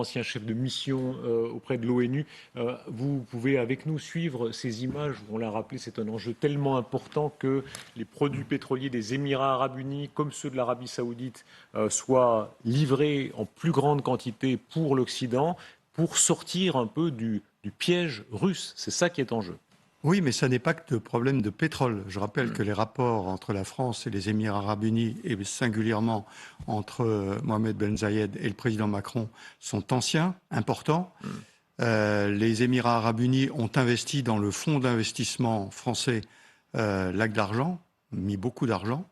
ancien chef de mission auprès de l'ONU. Vous pouvez avec nous suivre ces images où on l'a rappelé, c'est un enjeu tellement important que les produits pétroliers des Émirats arabes unis, comme ceux de l'Arabie saoudite, soient livrés en plus grande quantité pour l'Occident, pour sortir un peu du piège russe. C'est ça qui est en jeu. Oui, mais ça n'est pas que de problème de pétrole. Je rappelle que les rapports entre la France et les Émirats arabes unis, et singulièrement entre Mohamed Ben Zayed et le président Macron, sont anciens, importants. Les Émirats arabes unis ont investi dans le fonds d'investissement français Lac d'Argent, mis beaucoup d'argent.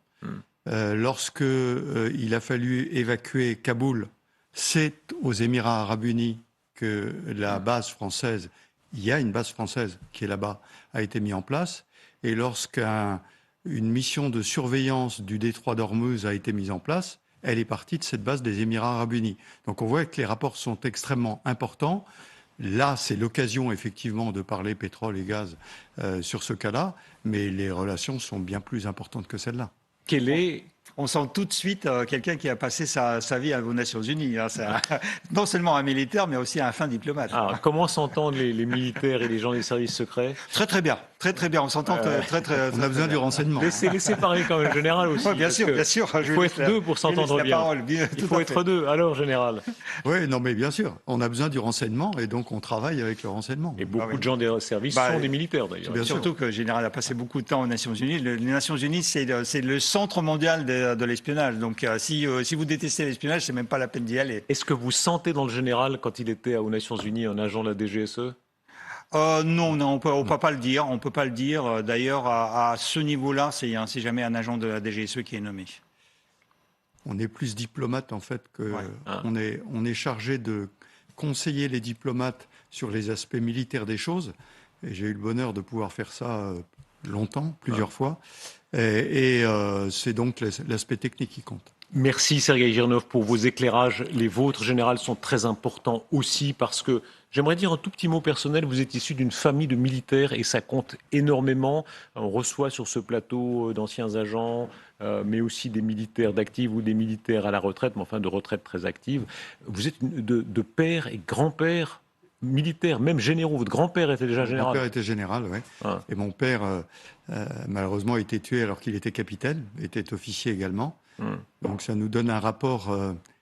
Lorsque il a fallu évacuer Kaboul, c'est aux Émirats arabes unis que la base française, il y a une base française qui est là-bas, a été mise en place. Et lorsqu'une mission de surveillance du détroit d'Ormuz a été mise en place, elle est partie de cette base des Émirats arabes unis. Donc on voit que les rapports sont extrêmement importants. Là, c'est l'occasion effectivement de parler pétrole et gaz sur ce cas-là, mais les relations sont bien plus importantes que celle-là. On sent tout de suite quelqu'un qui a passé sa vie aux Nations Unies. Hein, non seulement un militaire, mais aussi un fin diplomate. Alors, comment s'entendent les militaires et les gens des services secrets? Très très bien, très très bien. On s'entend On a besoin du renseignement. Laissez parler quand même le général aussi. Ouais, bien sûr. Il faut être deux pour s'entendre bien. Il faut être deux. Alors, général. Oui, non, mais bien sûr. On a besoin du renseignement et donc on travaille avec le renseignement. Et beaucoup de gens des services sont des militaires d'ailleurs. Bien surtout que le général a passé beaucoup de temps aux Nations Unies. Les Nations Unies, c'est le centre mondial de l'espionnage. Donc, si vous détestez l'espionnage, c'est même pas la peine d'y aller. Est-ce que vous sentez dans le général, quand il était aux Nations Unies, un agent de la DGSE? Non, on peut pas le dire. On peut pas le dire. D'ailleurs, à ce niveau-là, c'est jamais un agent de la DGSE qui est nommé. On est plus diplomate en fait que on est chargé de conseiller les diplomates sur les aspects militaires des choses. Et j'ai eu le bonheur de pouvoir faire ça longtemps, plusieurs fois. Et c'est donc l'aspect technique qui compte. Merci Sergueï Girnov pour vos éclairages. Les vôtres, général, sont très importants aussi parce que, j'aimerais dire un tout petit mot personnel, vous êtes issu d'une famille de militaires et ça compte énormément. On reçoit sur ce plateau d'anciens agents, mais aussi des militaires d'actifs ou des militaires à la retraite, mais enfin de retraite très active. Vous êtes de père et grand-père militaire, même généraux. Votre grand-père était déjà général. Mon père était général, oui. Et mon père, malheureusement, a été tué alors qu'il était capitaine, était officier également. Donc ça nous donne un rapport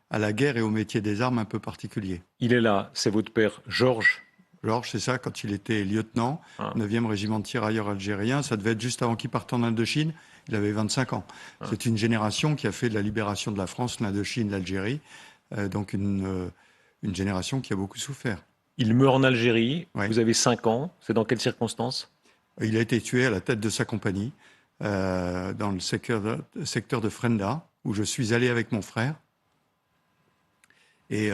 à la guerre et au métier des armes un peu particulier. Il est là, c'est votre père, Georges. Georges, c'est ça, quand il était lieutenant, 9e régiment de tirailleurs algériens, ça devait être juste avant qu'il parte en Indochine, il avait 25 ans. C'est une génération qui a fait de la libération de la France, l'Indochine, l'Algérie, donc une génération qui a beaucoup souffert. Il meurt en Algérie, vous avez 5 ans, c'est dans quelles circonstances? Il a été tué à la tête de sa compagnie, dans le secteur de Frenda, où je suis allé avec mon frère. Et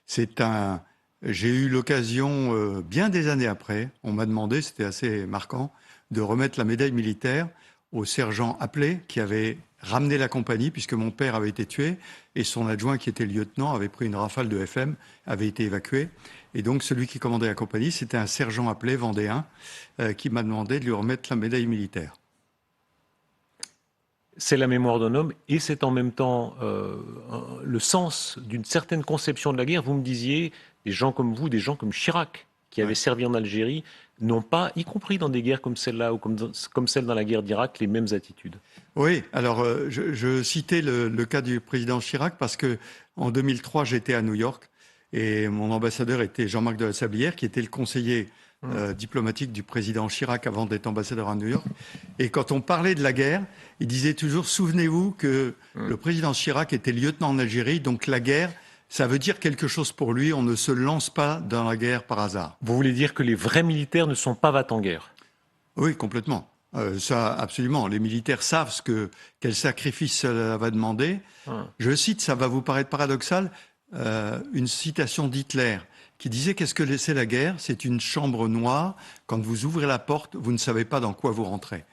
j'ai eu l'occasion, bien des années après, on m'a demandé, c'était assez marquant, de remettre la médaille militaire au sergent Appelé, qui avait ramené la compagnie, puisque mon père avait été tué, et son adjoint, qui était lieutenant, avait pris une rafale de FM, avait été évacué. Et donc, celui qui commandait la compagnie, c'était un sergent Appelé, vendéen, qui m'a demandé de lui remettre la médaille militaire. C'est la mémoire d'un homme et c'est en même temps le sens d'une certaine conception de la guerre. Vous me disiez, des gens comme vous, des gens comme Chirac, qui avaient servi en Algérie, n'ont pas, y compris dans des guerres comme celle-là ou comme celle dans la guerre d'Irak, les mêmes attitudes. Oui, alors je citais le cas du président Chirac parce que en 2003, j'étais à New York et mon ambassadeur était Jean-Marc de la Sablière, qui était le conseiller diplomatique du président Chirac avant d'être ambassadeur à New York. Et quand on parlait de la guerre, il disait toujours, souvenez-vous que le président Chirac était lieutenant en Algérie, donc la guerre, ça veut dire quelque chose pour lui, on ne se lance pas dans la guerre par hasard. Vous voulez dire que les vrais militaires ne sont pas va-t-en-guerre? Oui, complètement. Ça, absolument. Les militaires savent quel sacrifice cela va demander. Je cite, ça va vous paraître paradoxal, une citation d'Hitler qui disait qu'est-ce que c'est la guerre? C'est une chambre noire. Quand vous ouvrez la porte, vous ne savez pas dans quoi vous rentrez.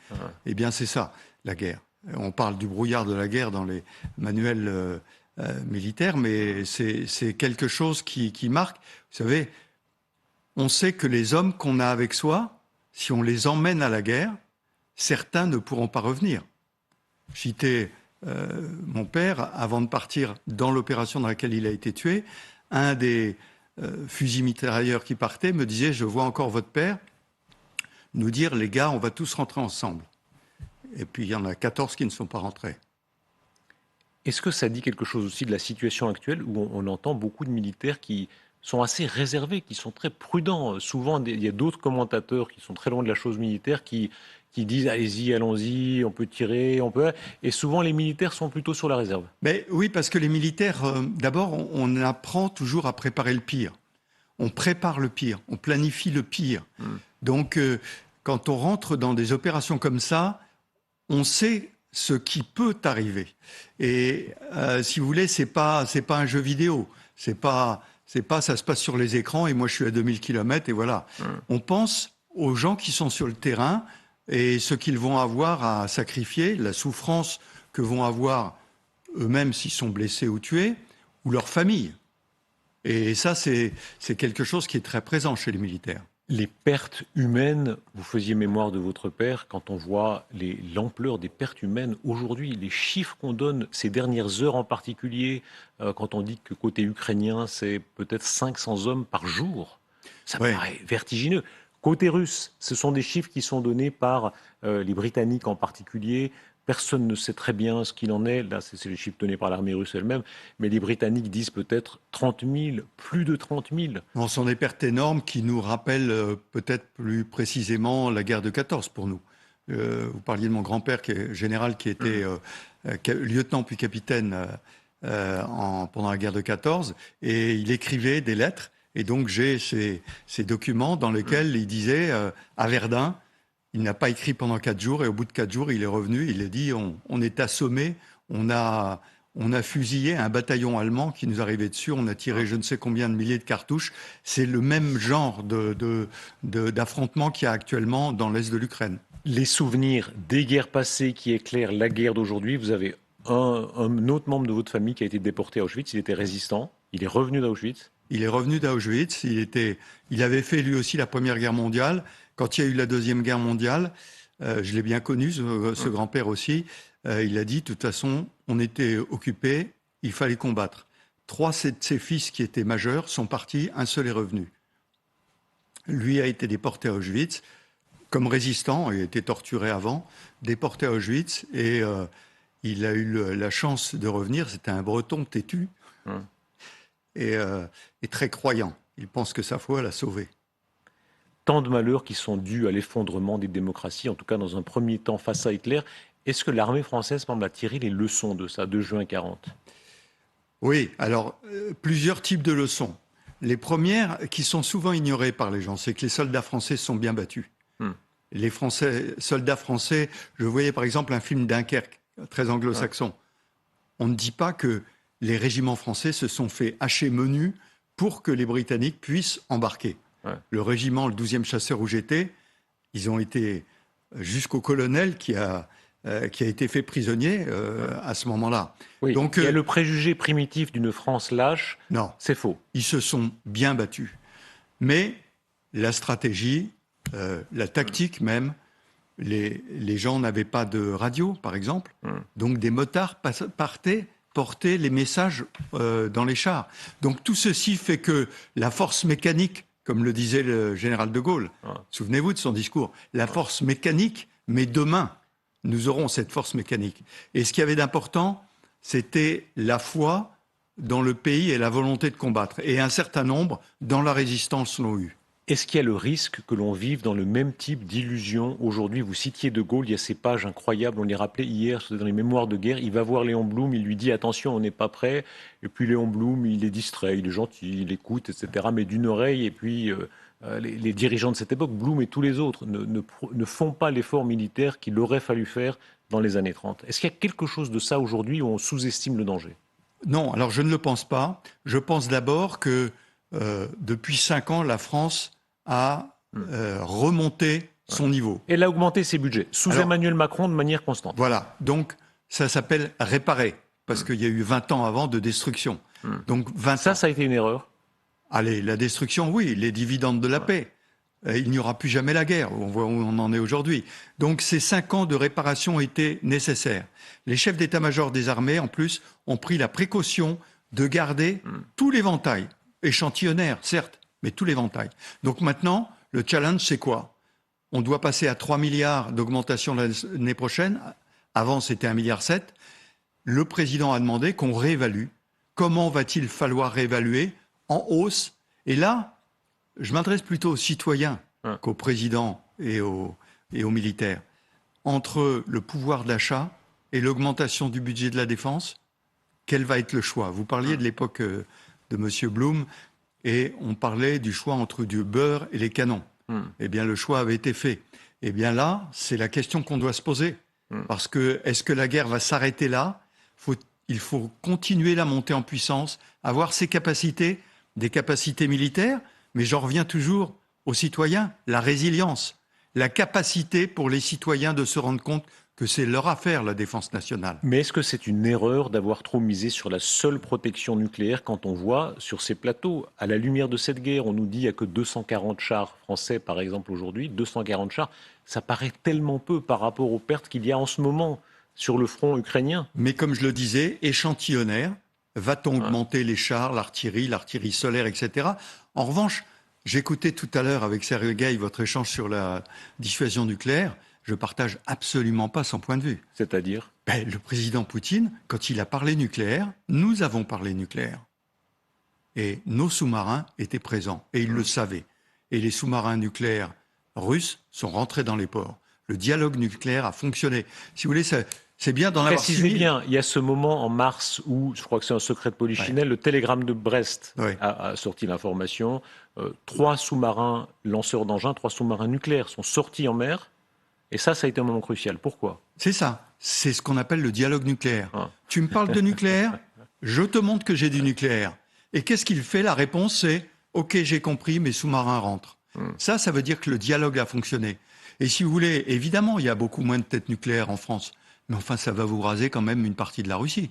Eh bien, c'est ça, la guerre. On parle du brouillard de la guerre dans les manuels militaires, mais c'est quelque chose qui marque. Vous savez, on sait que les hommes qu'on a avec soi, si on les emmène à la guerre, certains ne pourront pas revenir. J'étais mon père, avant de partir dans l'opération dans laquelle il a été tué, un des fusils mitrailleurs qui partaient me disait « Je vois encore votre père nous dire, les gars, on va tous rentrer ensemble ». Et puis, il y en a 14 qui ne sont pas rentrés. Est-ce que ça dit quelque chose aussi de la situation actuelle où on entend beaucoup de militaires qui sont assez réservés, qui sont très prudents? Souvent, il y a d'autres commentateurs qui sont très loin de la chose militaire qui disent allez-y, allons-y, on peut tirer, on peut. Et souvent, les militaires sont plutôt sur la réserve. Mais oui, parce que les militaires, d'abord, on apprend toujours à préparer le pire. On prépare le pire, on planifie le pire. Donc, quand on rentre dans des opérations comme ça, on sait ce qui peut arriver. Et si vous voulez, c'est pas un jeu vidéo. C'est pas ça se passe sur les écrans et moi je suis à 2000 km et voilà. On pense aux gens qui sont sur le terrain et ce qu'ils vont avoir à sacrifier, la souffrance que vont avoir eux-mêmes s'ils sont blessés ou tués, ou leur famille. Et ça, c'est quelque chose qui est très présent chez les militaires. Les pertes humaines, vous faisiez mémoire de votre père, quand on voit l'ampleur des pertes humaines aujourd'hui, les chiffres qu'on donne ces dernières heures en particulier, quand on dit que côté ukrainien, c'est peut-être 500 hommes par jour, ça paraît vertigineux. Côté russe, ce sont des chiffres qui sont donnés par les Britanniques en particulier. Personne ne sait très bien ce qu'il en est. Là, c'est les chiffres donnés par l'armée russe elle-même. Mais les Britanniques disent peut-être 30 000, plus de 30 000. Ce sont des pertes énormes qui nous rappellent peut-être plus précisément la guerre de 14 pour nous. Vous parliez de mon grand-père, qui est général, qui était lieutenant puis capitaine pendant la guerre de 14. Et il écrivait des lettres. Et donc, j'ai ces documents dans lesquels il disait à Verdun, il n'a pas écrit pendant 4 jours et au bout de 4 jours, il est revenu. Il a dit on est assommé, on a fusillé un bataillon allemand qui nous arrivait dessus. On a tiré je ne sais combien de milliers de cartouches. C'est le même genre d'affrontement qu'il y a actuellement dans l'est de l'Ukraine. Les souvenirs des guerres passées qui éclairent la guerre d'aujourd'hui. Vous avez un autre membre de votre famille qui a été déporté à Auschwitz. Il était résistant. Il est revenu d'Auschwitz. Il est revenu d'Auschwitz. Il avait fait lui aussi la Première Guerre mondiale. Quand il y a eu la Deuxième Guerre mondiale, je l'ai bien connu, ce grand-père aussi, il a dit, de toute façon, on était occupés, il fallait combattre. 3 de ses fils qui étaient majeurs sont partis, un seul est revenu. Lui a été déporté à Auschwitz comme résistant, il a été torturé avant, déporté à Auschwitz, et il a eu la chance de revenir. C'était un Breton têtu et très croyant. Il pense que sa foi l'a sauvé. Tant de malheurs qui sont dus à l'effondrement des démocraties, en tout cas dans un premier temps face à Hitler. Est-ce que l'armée française a tiré les leçons de ça, de juin 40 ? Oui, alors plusieurs types de leçons. Les premières, qui sont souvent ignorées par les gens, c'est que les soldats français se sont bien battus. Les soldats français, je voyais par exemple un film Dunkerque, très anglo-saxon. On ne dit pas que les régiments français se sont fait hacher menu pour que les Britanniques puissent embarquer. Le régiment, le 12e chasseur où j'étais, ils ont été jusqu'au colonel qui a été fait prisonnier à ce moment-là. Oui. Donc, il y a le préjugé primitif d'une France lâche. Non, c'est faux. Ils se sont bien battus. Mais la stratégie, la tactique même, les gens n'avaient pas de radio, par exemple. Donc des motards portaient les messages dans les chars. Donc tout ceci fait que la force mécanique, comme le disait le général de Gaulle, souvenez-vous de son discours, la force mécanique, mais demain, nous aurons cette force mécanique. Et ce qu'il y avait d'important, c'était la foi dans le pays et la volonté de combattre. Et un certain nombre, dans la résistance, l'ont eu. Est-ce qu'il y a le risque que l'on vive dans le même type d'illusion aujourd'hui? Vous citiez de Gaulle, il y a ces pages incroyables, on les rappelait hier, dans les mémoires de guerre. Il va voir Léon Blum, il lui dit attention, on n'est pas prêt. Et puis Léon Blum, il est distrait, il est gentil, il écoute, etc. Mais d'une oreille, et puis les dirigeants de cette époque, Blum et tous les autres, ne font pas l'effort militaire qu'il aurait fallu faire dans les années 30. Est-ce qu'il y a quelque chose de ça aujourd'hui où on sous-estime le danger? Non, alors je ne le pense pas. Je pense d'abord que depuis 5 ans, la France a remonté son niveau. Elle a augmenté ses budgets, sous Emmanuel Macron, de manière constante. Voilà, donc ça s'appelle réparer, parce qu'il y a eu 20 ans avant de destruction. Donc 20 ça a été une erreur? Allez, la destruction, oui, les dividendes de la paix. Il n'y aura plus jamais la guerre, on voit où on en est aujourd'hui. Donc ces 5 ans de réparation étaient nécessaires. Les chefs d'état-major des armées, en plus, ont pris la précaution de garder tout l'éventail échantillonnaire, certes, mais tout l'éventail. Donc maintenant, le challenge, c'est quoi? On doit passer à 3 milliards d'augmentation l'année prochaine. Avant, c'était 1,7 milliard. Le président a demandé qu'on réévalue. Comment va-t-il falloir réévaluer en hausse? Et là, je m'adresse plutôt aux citoyens qu'au président et aux militaires. Entre le pouvoir d'achat et l'augmentation du budget de la défense, quel va être le choix? Vous parliez de l'époque de M. Blum et on parlait du choix entre du beurre et les canons. Eh bien, le choix avait été fait. Eh bien là, c'est la question qu'on doit se poser. Parce que, est-ce que la guerre va s'arrêter là? Il faut continuer la montée en puissance, avoir ses capacités, des capacités militaires, mais j'en reviens toujours aux citoyens, la résilience, la capacité pour les citoyens de se rendre compte que c'est leur affaire, la défense nationale. Mais est-ce que c'est une erreur d'avoir trop misé sur la seule protection nucléaire quand on voit sur ces plateaux, à la lumière de cette guerre, on nous dit qu'il n'y a que 240 chars français, par exemple, aujourd'hui, 240 chars, ça paraît tellement peu par rapport aux pertes qu'il y a en ce moment sur le front ukrainien. Mais comme je le disais, échantillonnaire, va-t-on augmenter les chars, l'artillerie solaire, etc. En revanche, j'écoutais tout à l'heure avec Sergueï votre échange sur la dissuasion nucléaire. Je partage absolument pas son point de vue. C'est-à-dire ? Le président Poutine, quand il a parlé nucléaire, nous avons parlé nucléaire. Et nos sous-marins étaient présents, et ils le savaient. Et les sous-marins nucléaires russes sont rentrés dans les ports. Le dialogue nucléaire a fonctionné. Si vous voulez, c'est bien d'en avoir Précisez bien, il y a ce moment en mars où, je crois que c'est un secret de polichinelle, le télégramme de Brest a sorti l'information. 3 sous-marins lanceurs d'engins, 3 sous-marins nucléaires sont sortis en mer. Et ça a été un moment crucial. Pourquoi? C'est ça. C'est ce qu'on appelle le dialogue nucléaire. Tu me parles de nucléaire, je te montre que j'ai du nucléaire. Et qu'est-ce qu'il fait? La réponse, c'est « Ok, j'ai compris, mes sous-marins rentrent ». Ça veut dire que le dialogue a fonctionné. Et si vous voulez, évidemment, il y a beaucoup moins de têtes nucléaires en France. Mais enfin, ça va vous raser quand même une partie de la Russie.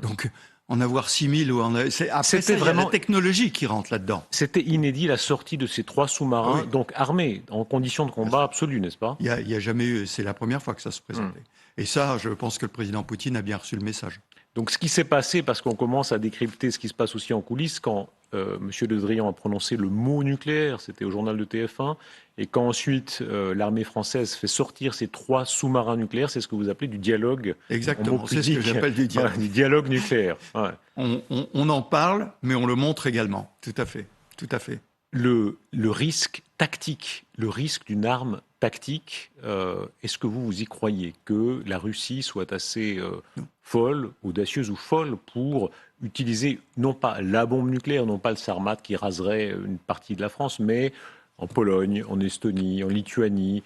Donc, en avoir 6000 ou après ça, il y a la technologie qui rentre là-dedans. C'était inédit la sortie de ces 3 sous-marins, donc armés, en conditions de combat absolues, n'est-ce pas? Il y a jamais eu, c'est la première fois que ça se présentait. Et ça, je pense que le président Poutine a bien reçu le message. Donc ce qui s'est passé, parce qu'on commence à décrypter ce qui se passe aussi en coulisses, quand M. Le Drian a prononcé le mot nucléaire, c'était au journal de TF1, et quand ensuite l'armée française fait sortir ces 3 sous-marins nucléaires, c'est ce que vous appelez du dialogue. Exactement, c'est ce que j'appelle du dialogue. Du dialogue nucléaire. Ouais. On en parle, mais on le montre également. Tout à fait, tout à fait. Le risque tactique, le risque d'une arme tactique, est-ce que vous y croyez que la Russie soit assez folle, audacieuse ou folle pour utiliser non pas la bombe nucléaire, non pas le Sarmat qui raserait une partie de la France, mais en Pologne, en Estonie, en Lituanie,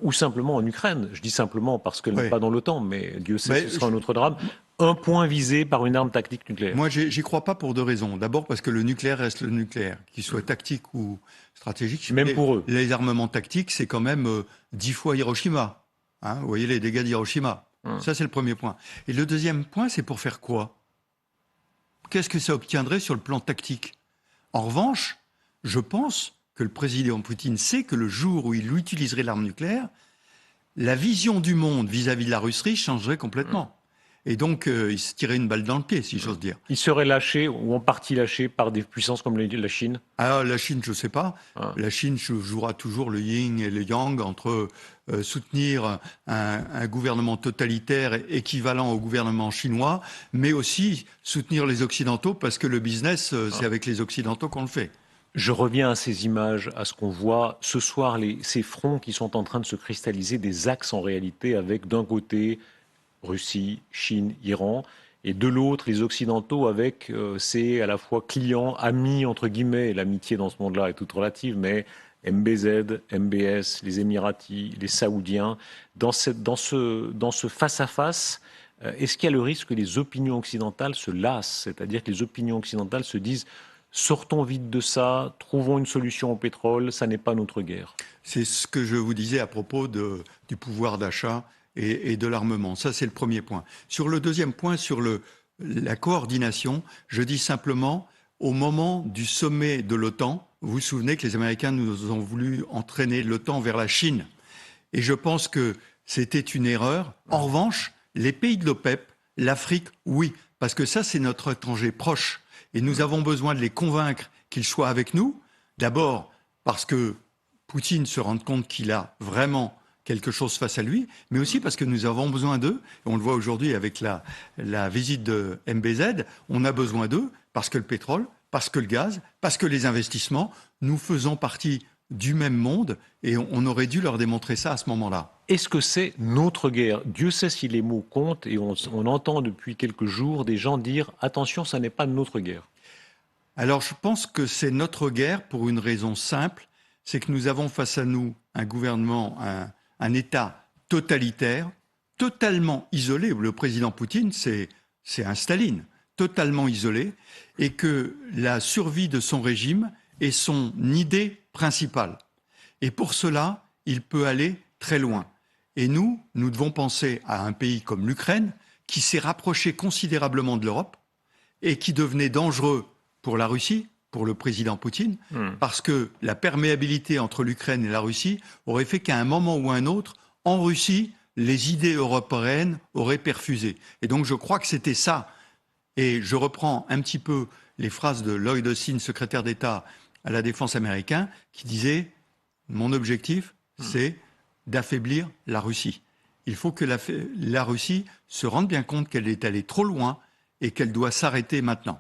ou simplement en Ukraine. Je dis simplement parce qu'elle n'est pas dans l'OTAN, mais Dieu sait, ce sera un autre drame. Un point visé par une arme tactique nucléaire. Moi, j'y crois pas pour 2 raisons. D'abord parce que le nucléaire reste le nucléaire, qu'il soit tactique ou stratégique. Même pour eux. Les armements tactiques, c'est quand même 10 fois Hiroshima. Vous voyez les dégâts d'Hiroshima. Ça, c'est le premier point. Et le deuxième point, c'est pour faire quoi? Qu'est-ce que ça obtiendrait sur le plan tactique? En revanche, je pense que le président Poutine sait que le jour où il utiliserait l'arme nucléaire, la vision du monde vis-à-vis de la Russie changerait complètement. Et donc, il se tirait une balle dans le pied, si j'ose dire. Il serait lâché, ou en partie lâché, par des puissances comme la Chine? Ah, la Chine, je ne sais pas. La Chine jouera toujours le yin et le yang entre soutenir un gouvernement totalitaire équivalent au gouvernement chinois, mais aussi soutenir les Occidentaux, parce que le business, c'est avec les Occidentaux qu'on le fait. Je reviens à ces images, à ce qu'on voit ce soir, ces fronts qui sont en train de se cristalliser, des axes en réalité, avec d'un côté Russie, Chine, Iran, et de l'autre les Occidentaux avec ces à la fois clients, amis, entre guillemets, l'amitié dans ce monde-là est toute relative, mais MBZ, MBS, les Émiratis, les Saoudiens, dans ce face-à-face, est-ce qu'il y a le risque que les opinions occidentales se lassent, c'est-à-dire que les opinions occidentales se disent sortons vite de ça, trouvons une solution au pétrole, ça n'est pas notre guerre? C'est ce que je vous disais à propos du pouvoir d'achat et de l'armement. Ça, c'est le premier point. Sur le deuxième point, sur la coordination, je dis simplement, au moment du sommet de l'OTAN, vous vous souvenez que les Américains nous ont voulu entraîner l'OTAN vers la Chine. Et je pense que c'était une erreur. En revanche, les pays de l'OPEP, l'Afrique, oui, parce que ça, c'est notre étranger proche. Et nous avons besoin de les convaincre qu'il soit avec nous. D'abord, parce que Poutine se rende compte qu'il a vraiment quelque chose face à lui, mais aussi parce que nous avons besoin d'eux. Et on le voit aujourd'hui avec la visite de MBZ, on a besoin d'eux parce que le pétrole, parce que le gaz, parce que les investissements, nous faisons partie du même monde et on aurait dû leur démontrer ça à ce moment-là. Est-ce que c'est notre guerre? Dieu sait si les mots comptent et on entend depuis quelques jours des gens dire « attention, ça n'est pas notre guerre ». Alors je pense que c'est notre guerre pour une raison simple, c'est que nous avons face à nous un gouvernement, un État totalitaire, totalement isolé. Le président Poutine, c'est un Staline, totalement isolé, et que la survie de son régime est son idée principale. Et pour cela, il peut aller très loin. Et nous devons penser à un pays comme l'Ukraine, qui s'est rapproché considérablement de l'Europe et qui devenait dangereux pour la Russie, pour le président Poutine, parce que la perméabilité entre l'Ukraine et la Russie aurait fait qu'à un moment ou un autre, en Russie, les idées européennes auraient perfusé. Et donc je crois que c'était ça. Et je reprends un petit peu les phrases de Lloyd Austin, secrétaire d'État à la Défense américain, qui disait « Mon objectif, c'est d'affaiblir la Russie. Il faut que la Russie se rende bien compte qu'elle est allée trop loin et qu'elle doit s'arrêter maintenant. »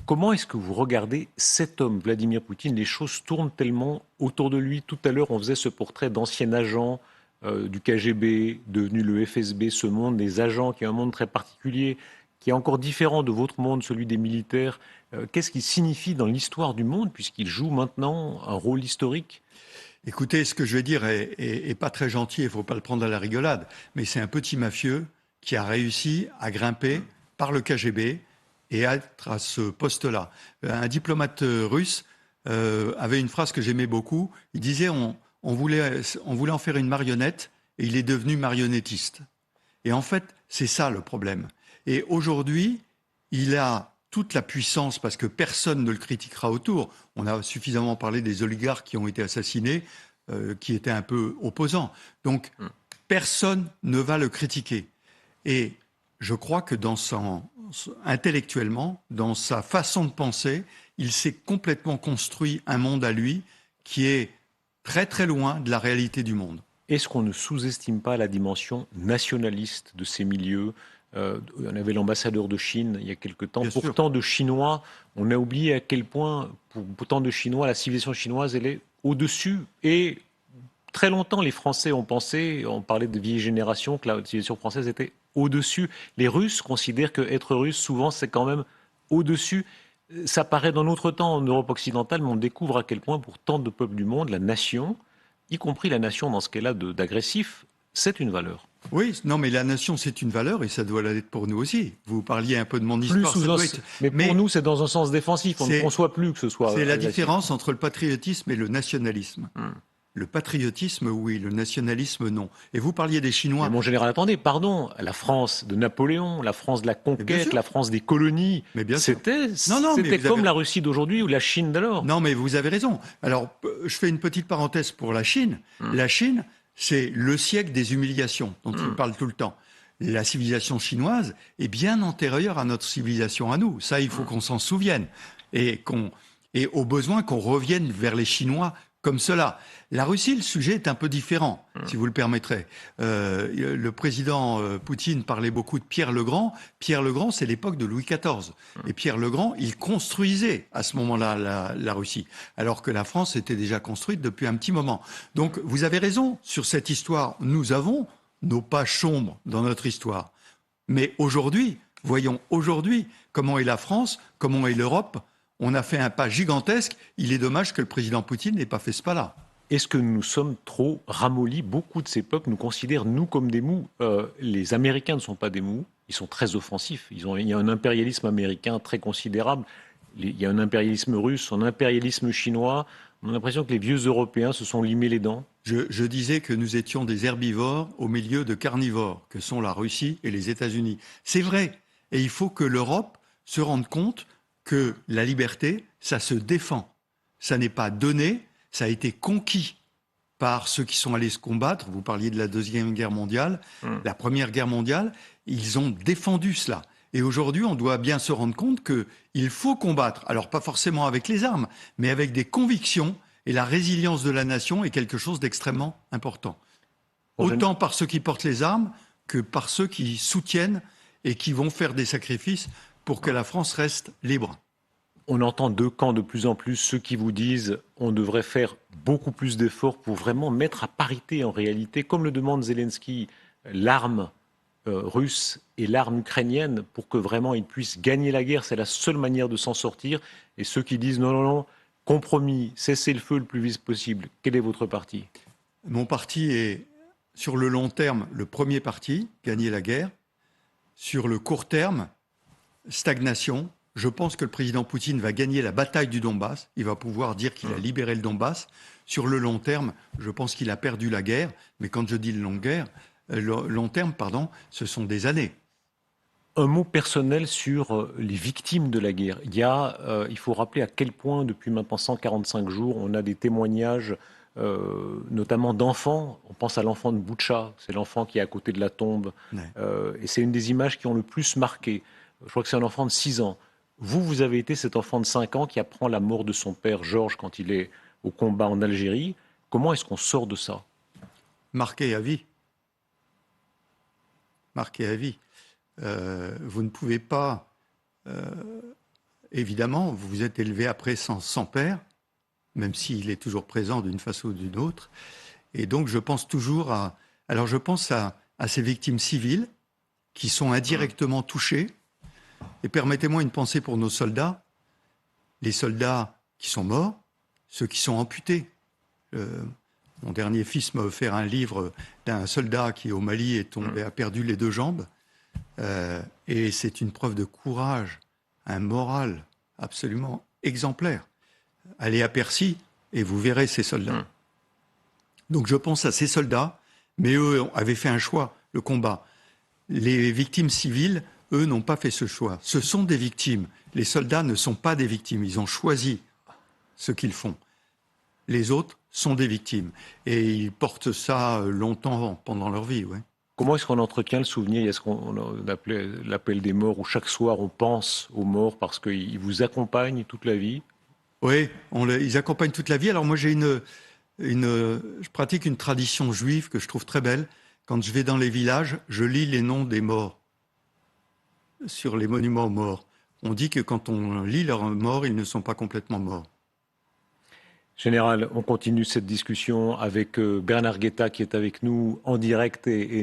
Comment est-ce que vous regardez cet homme, Vladimir Poutine? Les choses tournent tellement autour de lui. Tout à l'heure, on faisait ce portrait d'ancien agent du KGB, devenu le FSB, ce monde des agents, qui est un monde très particulier, qui est encore différent de votre monde, celui des militaires. Qu'est-ce qu'il signifie dans l'histoire du monde, puisqu'il joue maintenant un rôle historique? Écoutez, ce que je vais dire est pas très gentil, il ne faut pas le prendre à la rigolade, mais c'est un petit mafieux qui a réussi à grimper par le KGB et à être à ce poste-là. Un diplomate russe avait une phrase que j'aimais beaucoup. Il disait on voulait en faire une marionnette et il est devenu marionnettiste. Et en fait, c'est ça le problème. Et aujourd'hui, il a toute la puissance parce que personne ne le critiquera autour. On a suffisamment parlé des oligarques qui ont été assassinés, qui étaient un peu opposants. Donc, personne ne va le critiquer. Et je crois que intellectuellement, dans sa façon de penser, il s'est complètement construit un monde à lui qui est très très loin de la réalité du monde. Est-ce qu'on ne sous-estime pas la dimension nationaliste de ces milieux? On avait l'ambassadeur de Chine il y a quelque temps. Pour tant de Chinois, on a oublié à quel point, pour tant de Chinois, la civilisation chinoise, elle est au-dessus. Et très longtemps, les Français ont pensé, on parlait de vieille génération, que la civilisation française était au-dessus. Les Russes considèrent qu'être russe, souvent, c'est quand même au-dessus. Ça paraît dans notre temps en Europe occidentale, mais on découvre à quel point, pour tant de peuples du monde, la nation, y compris la nation dans ce qu'elle a d'agressif, c'est une valeur. Oui, non, mais la nation, c'est une valeur et ça doit l'être pour nous aussi. Vous parliez un peu de mon histoire. Mais pour nous, c'est dans un sens défensif. On ne conçoit plus que ce soit... C'est la différence entre le patriotisme et le nationalisme. Le patriotisme, oui. Le nationalisme, non. Et vous parliez des Chinois. Mais mon général, attendez, pardon. La France de Napoléon, la France de la conquête, la France des colonies, c'était comme la Russie d'aujourd'hui ou la Chine d'alors. Non, mais vous avez raison. Alors, je fais une petite parenthèse pour la Chine. La Chine, c'est le siècle des humiliations dont il parle tout le temps. La civilisation chinoise est bien antérieure à notre civilisation à nous. Ça, il faut qu'on s'en souvienne. Et au besoin qu'on revienne vers les Chinois comme cela. La Russie, le sujet est un peu différent, si vous le permettrez. Le président Poutine parlait beaucoup de Pierre le Grand. Pierre le Grand, c'est l'époque de Louis XIV. Et Pierre le Grand, il construisait à ce moment-là la Russie, alors que la France était déjà construite depuis un petit moment. Donc, vous avez raison sur cette histoire. Nous avons nos pages sombres dans notre histoire. Mais aujourd'hui, voyons aujourd'hui comment est la France, comment est l'Europe. On a fait un pas gigantesque. Il est dommage que le président Poutine n'ait pas fait ce pas-là. Est-ce que nous sommes trop ramollis? Beaucoup de ces peuples nous considèrent, nous, comme des mous. Les Américains ne sont pas des mous. Ils sont très offensifs. Il y a un impérialisme américain très considérable. Il y a un impérialisme russe, un impérialisme chinois. On a l'impression que les vieux Européens se sont limés les dents. Je disais que nous étions des herbivores au milieu de carnivores, que sont la Russie et les États-Unis. C'est vrai. Et il faut que l'Europe se rende compte que la liberté, ça se défend. Ça n'est pas donné, ça a été conquis par ceux qui sont allés se combattre. Vous parliez de la Deuxième Guerre mondiale. La Première Guerre mondiale, ils ont défendu cela. Et aujourd'hui, on doit bien se rendre compte qu'il faut combattre, alors pas forcément avec les armes, mais avec des convictions, et la résilience de la nation est quelque chose d'extrêmement important. Autant par ceux qui portent les armes que par ceux qui soutiennent et qui vont faire des sacrifices pour que la France reste libre. On entend deux camps de plus en plus, ceux qui vous disent on devrait faire beaucoup plus d'efforts pour vraiment mettre à parité en réalité, comme le demande Zelensky, l'arme russe et l'arme ukrainienne pour que vraiment ils puissent gagner la guerre. C'est la seule manière de s'en sortir. Et ceux qui disent non, non, non, compromis, cessez le feu le plus vite possible. Quel est votre parti? Mon parti est, sur le long terme, le premier parti, gagner la guerre. Sur le court terme, stagnation. Je pense que le président Poutine va gagner la bataille du Donbass. Il va pouvoir dire qu'il a libéré le Donbass. Sur le long terme, je pense qu'il a perdu la guerre. Mais quand je dis long terme, ce sont des années. Un mot personnel sur les victimes de la guerre. Il faut rappeler à quel point, depuis maintenant 145 jours, on a des témoignages, notamment d'enfants. On pense à l'enfant de Boutcha, c'est l'enfant qui est à côté de la tombe. Ouais. Et c'est une des images qui ont le plus marqué. Je crois que c'est un enfant de 6 ans. Vous avez été cet enfant de 5 ans qui apprend la mort de son père, Georges, quand il est au combat en Algérie. Comment est-ce qu'on sort de ça? Marqué à vie. Marqué à vie. Vous ne pouvez pas... évidemment, vous vous êtes élevé après sans père, même s'il est toujours présent d'une façon ou d'une autre. Et donc, je pense toujours à... Alors, je pense à ces victimes civiles qui sont indirectement touchées. Et permettez-moi une pensée pour nos soldats. Les soldats qui sont morts, ceux qui sont amputés. Mon dernier fils m'a offert un livre d'un soldat qui, au Mali, a perdu les 2 jambes. Et c'est une preuve de courage, un moral absolument exemplaire. Allez à Percy et vous verrez ces soldats. Donc je pense à ces soldats, mais eux avaient fait un choix, le combat. Les victimes civiles, eux, n'ont pas fait ce choix. Ce sont des victimes. Les soldats ne sont pas des victimes. Ils ont choisi ce qu'ils font. Les autres sont des victimes. Et ils portent ça longtemps pendant leur vie, ouais. Comment est-ce qu'on entretient le souvenir? Il y a ce qu'on appelait l'appel des morts, où chaque soir on pense aux morts parce qu'ils vous accompagnent toute la vie. Oui, ils accompagnent toute la vie. Alors moi, je pratique une tradition juive que je trouve très belle. Quand je vais dans les villages, je lis les noms des morts sur les monuments aux morts. On dit que quand on lit leurs morts, ils ne sont pas complètement morts. Général, on continue cette discussion avec Bernard Guetta qui est avec nous en direct et